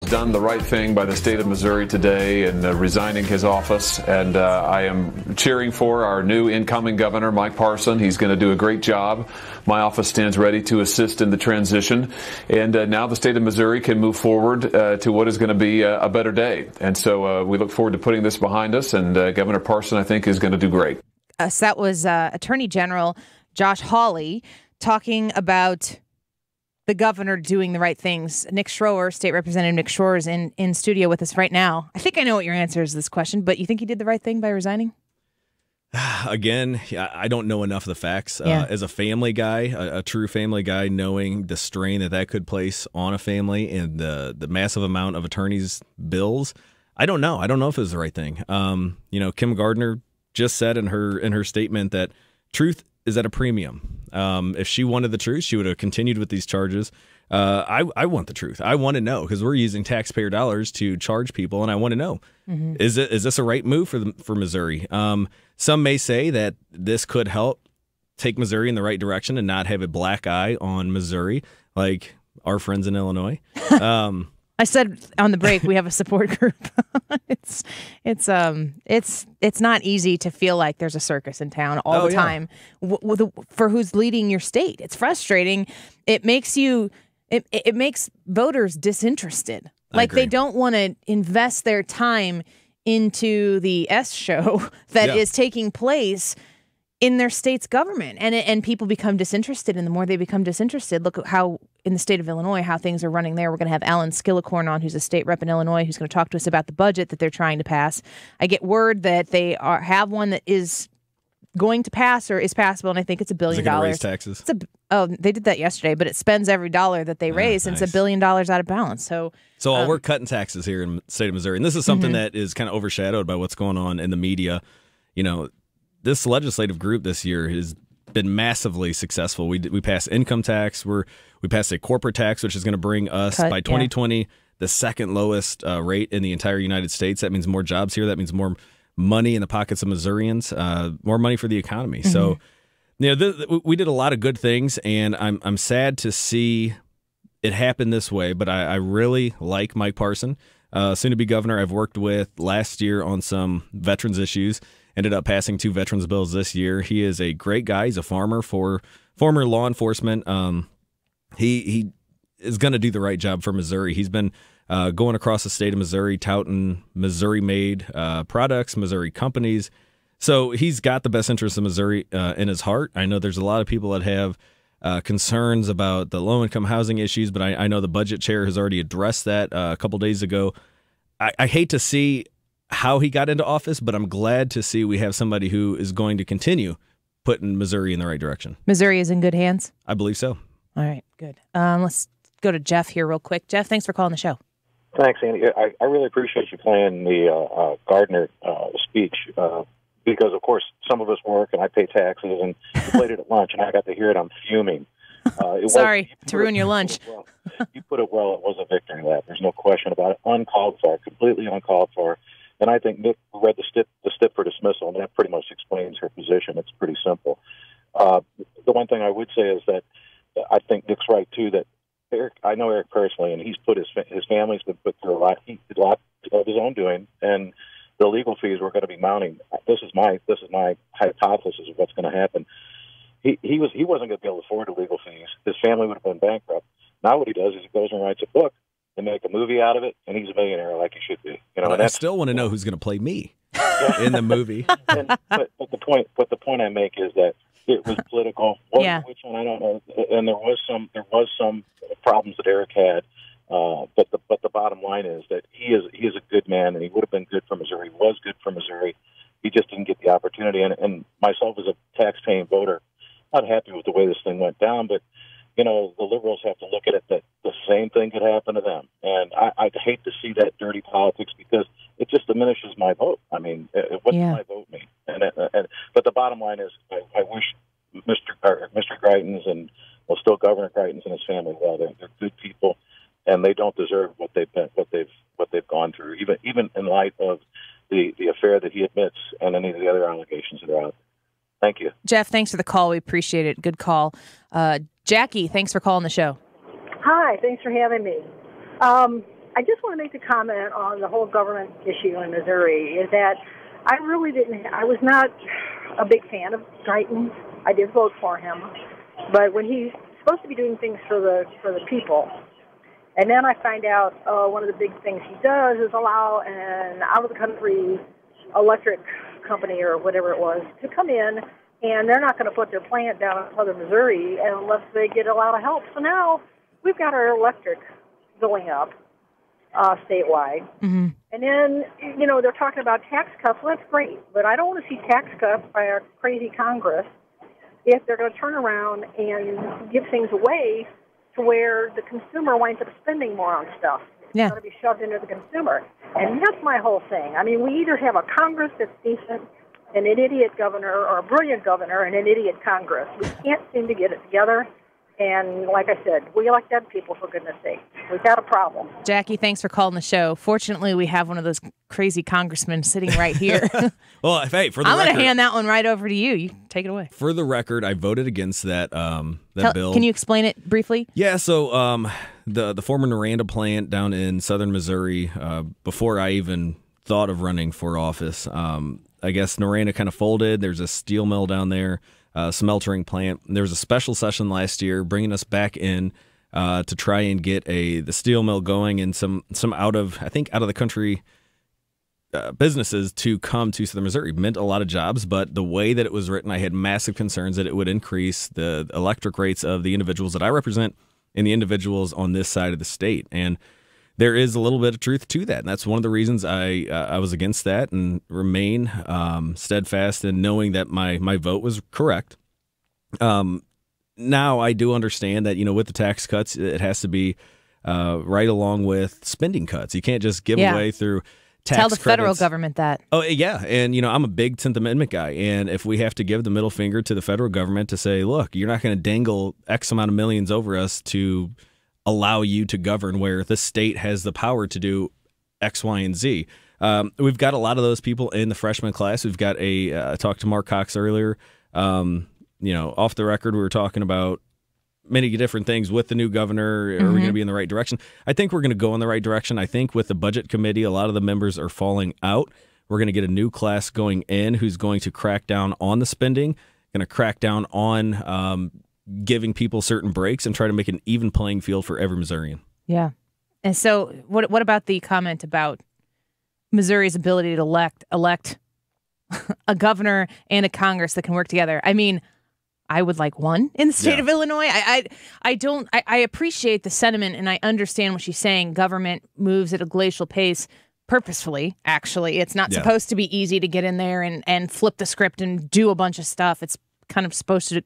done the right thing by the state of Missouri today in resigning his office, and I am cheering for our new incoming governor, Mike Parson. He's going to do a great job. My office stands ready to assist in the transition, and now the state of Missouri can move forward to what is going to be a better day. And so we look forward to putting this behind us, and Governor Parson, I think, is going to do great. So that was Attorney General Josh Hawley talking about the governor doing the right things. Nick Schroer, State Representative Nick Schroer, is in studio with us right now. I think I know what your answer is to this question, but you think he did the right thing by resigning? Again, I don't know enough of the facts. As a family guy, a true family guy, knowing the strain that could place on a family and the massive amount of attorneys' bills, I don't know. I don't know if it was the right thing. Kim Gardner just said in her statement that truth is at a premium. If she wanted the truth, she would have continued with these charges. I want the truth. I want to know, because we're using taxpayer dollars to charge people, and I want to know, is this a right move for Missouri? Some may say that this could help take Missouri in the right direction and not have a black eye on Missouri like our friends in Illinois. I said on the break we have a support group. It's not easy to feel like there's a circus in town all the time for who's leading your state. It's frustrating. It makes it makes voters disinterested. Like they don't want to invest their time into the S show that is taking place in their state's government, and people become disinterested, and the more they become disinterested, look at how in the state of Illinois how things are running there. We're going to have Alan Skillicorn on, who's a state rep in Illinois, who's going to talk to us about the budget that they're trying to pass. I get word that they have one that is going to pass or is passable, and I think it's $1 billion. Is it going to raise taxes? They did that yesterday, but it spends every dollar that they raise, and it's $1 billion out of balance. So we're cutting taxes here in the state of Missouri, and this is something that is kind of overshadowed by what's going on in the media. This legislative group this year has been massively successful. We passed income tax. We passed a corporate tax, which is going to bring us by 2020 the second lowest rate in the entire United States. That means more jobs here. That means more money in the pockets of Missourians, more money for the economy. So, we did a lot of good things, and I'm sad to see it happen this way. But I really like Mike Parson, soon to be governor. I've worked with last year on some veterans issues. Ended up passing 2 veterans bills this year. He is a great guy. He's a former law enforcement. He is going to do the right job for Missouri. He's been going across the state of Missouri, touting Missouri-made products, Missouri companies. So he's got the best interests of Missouri in his heart. I know there's a lot of people that have concerns about the low-income housing issues, but I know the budget chair has already addressed that a couple days ago. I hate to see how he got into office, but I'm glad to see we have somebody who is going to continue putting Missouri in the right direction. Missouri is in good hands? I believe so. All right, good. Let's go to Jeff here real quick. Jeff, thanks for calling the show. Thanks, Andy. I really appreciate you playing the Gardner speech because, of course, some of us work and I pay taxes, and you played it at lunch, and I got to hear it. I'm fuming. Sorry to ruin your lunch. You put it well. It was a victory lap. There's no question about it. Uncalled for, completely uncalled for. And I think Nick read the stip for dismissal, and that pretty much explains her position. It's pretty simple. The one thing I would say is that I think Nick's right, too, that I know Eric personally, and he's put his family's been put through a lot of his own doing, and the legal fees were going to be mounting. This is my hypothesis of what's going to happen. He wasn't going to be able to afford the legal fees. His family would have been bankrupt. Now what he does is he goes and writes a book. They make a movie out of it, and he's a millionaire like he should be. And I still want to know who's going to play me in the movie. But the point I make is that it was political. Which one I don't know. And there was some problems that Eric had. But the bottom line is that he is a good man, and he would have been good for Missouri. He was good for Missouri. He just didn't get the opportunity. And myself as a tax-paying voter, not happy with the way this thing went down, but the liberals have to look at it that the same thing could happen to them. And I'd hate to see that dirty politics because it just diminishes my vote. I mean, what does my vote mean? But the bottom line is I wish Mr. Greitens and still Governor Greitens and his family well. They're good people, and they don't deserve what they've gone through, even in light of the affair that he admits and any of the other allegations that are out there. Thank you. Jeff, thanks for the call. We appreciate it. Good call. Jackie, thanks for calling the show. Hi, thanks for having me. I I just want to make the comment on the whole government issue in Missouri is that I was not a big fan of Greitens. I did vote for him. But when he's supposed to be doing things for the people, and then I find out one of the big things he does is allow an out-of-the-country electric company or whatever it was to come in, and they're not going to put their plant down in southern Missouri unless they get a lot of help. So now we've got our electric going up statewide. Mm-hmm. And then, they're talking about tax cuts. Well, that's great, but I don't want to see tax cuts by our crazy Congress if they're going to turn around and give things away to where the consumer winds up spending more on stuff. It's going to be shoved into the consumer. And that's my whole thing. I mean, we either have a Congress that's decent and an idiot governor, or a brilliant governor and an idiot Congress. We can't seem to get it together. And like I said, we elect dead people, for goodness sake. We've got a problem. Jackie, thanks for calling the show. Fortunately, we have one of those crazy congressmen sitting right here. Well, hey, for the I'm record, going to hand that one right over to you. You take it away. For the record, I voted against that bill. Can you explain it briefly? Yeah, so the former Noranda plant down in southern Missouri, before I even thought of running for office, I guess Noranda kind of folded. There's a steel mill down there. Smeltering plant. There was a special session last year bringing us back in to try and get the steel mill going and some out of the country businesses to come to southern Missouri. Meant a lot of jobs, but the way that it was written, I had massive concerns that it would increase the electric rates of the individuals that I represent and the individuals on this side of the state. And there is a little bit of truth to that, and that's one of the reasons I was against that and remain steadfast in knowing that my vote was correct. Now I do understand that with the tax cuts, it has to be right along with spending cuts. You can't just give away through tax Tell the credits. federal government that. Oh yeah, and I'm a big 10th Amendment guy, and if we have to give the middle finger to the federal government to say, look, you're not going to dangle X amount of millions over us to allow you to govern where the state has the power to do X, Y, and Z. We've got a lot of those people in the freshman class. We've got I talked to Mark Cox earlier. Off the record, we were talking about many different things with the new governor. Are we going to be in the right direction? I think we're going to go in the right direction. I think with the budget committee, a lot of the members are falling out. We're going to get a new class going in who's going to crack down on the spending, going to crack down on giving people certain breaks and try to make an even playing field for every Missourian. Yeah. And so what about the comment about Missouri's ability to elect a governor and a Congress that can work together? I mean, I would like one in the state of Illinois. I appreciate the sentiment and I understand what she's saying. Government moves at a glacial pace purposefully, actually. It's not supposed to be easy to get in there and flip the script and do a bunch of stuff. It's kind of supposed to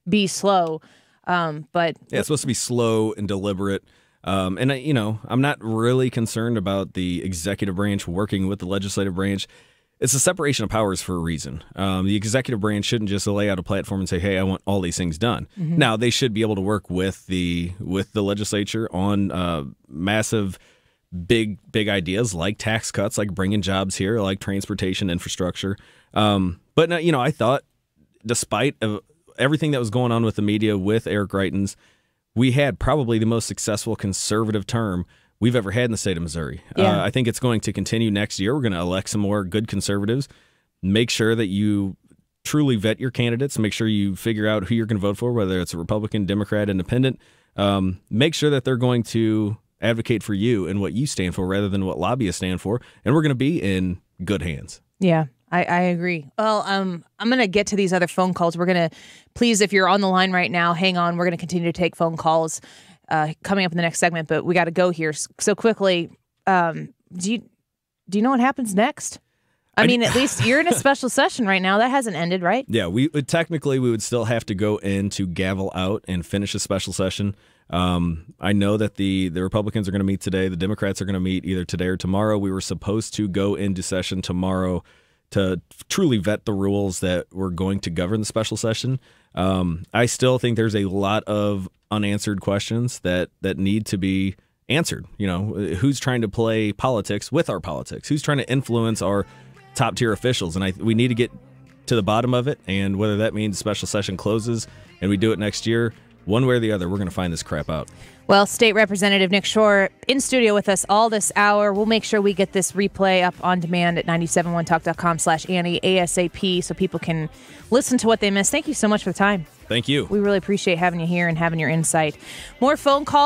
be slow, but it's supposed to be slow and deliberate. And I'm not really concerned about the executive branch working with the legislative branch. It's a separation of powers for a reason. The executive branch shouldn't just lay out a platform and say, "Hey, I want all these things done." Mm-hmm. Now, they should be able to work with the legislature on massive, big ideas like tax cuts, like bringing jobs here, like transportation infrastructure. But no, I thought, despite everything that was going on with the media with Eric Greitens, we had probably the most successful conservative term we've ever had in the state of Missouri. Yeah. I think it's going to continue next year. We're going to elect some more good conservatives. Make sure that you truly vet your candidates. Make sure you figure out who you're going to vote for, whether it's a Republican, Democrat, Independent. Make sure that they're going to advocate for you and what you stand for rather than what lobbyists stand for. And we're going to be in good hands. Yeah. I agree. Well, I'm going to get to these other phone calls. We're going to, please, if you're on the line right now, hang on. We're going to continue to take phone calls coming up in the next segment, but we got to go here. So quickly, do you know what happens next? I mean, at least you're in a special session right now. That hasn't ended, right? Yeah, we would still have to go in to gavel out and finish a special session. I know that the Republicans are going to meet today. The Democrats are going to meet either today or tomorrow. We were supposed to go into session tomorrow to truly vet the rules that were going to govern the special session. I still think there's a lot of unanswered questions that need to be answered. Who's trying to play politics with our politics? Who's trying to influence our top tier officials? And we need to get to the bottom of it. And whether that means special session closes and we do it next year, one way or the other, we're going to find this crap out. Well, State Representative Nick Schroer in studio with us all this hour. We'll make sure we get this replay up on demand at 971talk.com/Annie ASAP so people can listen to what they missed. Thank you so much for the time. Thank you. We really appreciate having you here and having your insight. More phone calls.